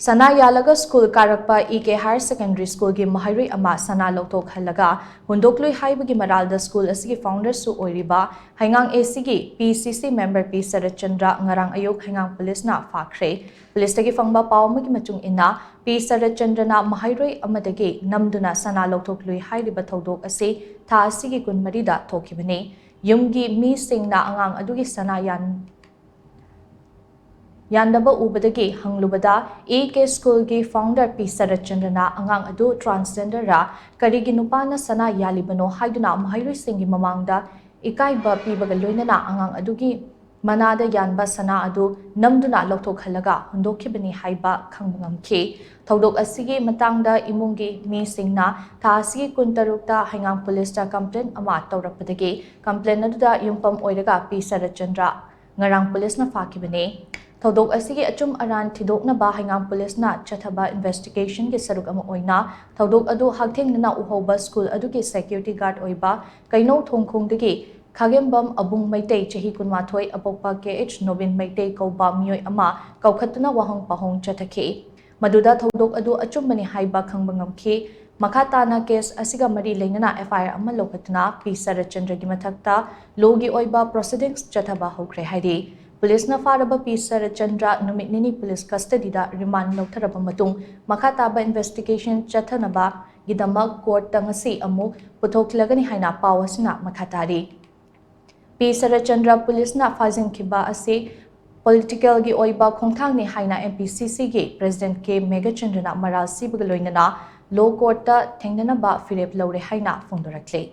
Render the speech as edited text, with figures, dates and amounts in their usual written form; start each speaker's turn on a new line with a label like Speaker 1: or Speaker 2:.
Speaker 1: Sana YALLAGA School KARAKPA EK Higher Secondary School gi MAHEIROI ama sana LOUTHOK-HALLAGA HUNDOKLUI HAIBAGI MARAL the school asigi founder su OIRIBA Heingang ASIGI PCC member P Saratchandra ngarang ayok Heingang police na Phakhre police tagi fangba paw magi machung ina P Saratchandra na MAHEIROI amadagi namduna sana LOUTHOK-LUI hairiba thodok ase tha asigi kun marida thokibani yumgi mi singna angang adugi sana Yandaba ubadagi hanglubada EK School gi founder P Saratchandra na angang adu transgender ra karigi nupana sana yalibano haiduna MAHEIROI singi mamangda ikaiba pibaga loinana angang adugi manada yanba sana adu namduna LOUTHOK-HALLAGA hundokhibani haiba khangbangamki thodok asigi matangda imungi mi singna tha asigi kuntarukta Heingang police ta complaint ama tawrakpadagi complaint aduda yumpam oiraga P Saratchandra ngarang police na fakibani Thodok asigi achum aran thidok na ba Heingang police na chathaba investigation gi saruk ama oina thodok adu haktheng na uhoba school adu gi security guard oiba kaino thongkhong dagi khagembam abung maitei chahi kunmathoi apokpa KH Novin maitei kauba mioi ama kaukhatuna wahong pahong chathaki maduda thodok adu achum bani haiba khangbangamki makhatana case asiga mari leinana FIR ama lokhatuna P Saratchandra gi mathakta logi oiba proceedings chathaba hokre hairi Police na faraba P Saratchandra numit nini police custody da remand lautaraba matung makataba investigation chathanaba gidamak court tangasi amu puthoklagani haina pawasina makatari P Saratchandra police na fazing kiba ase political gi oiba khongthang ni haina MPCC gi president K Megachandra na maral sibagaloinana law court ta thengnana ba firep lore haina phongdorakle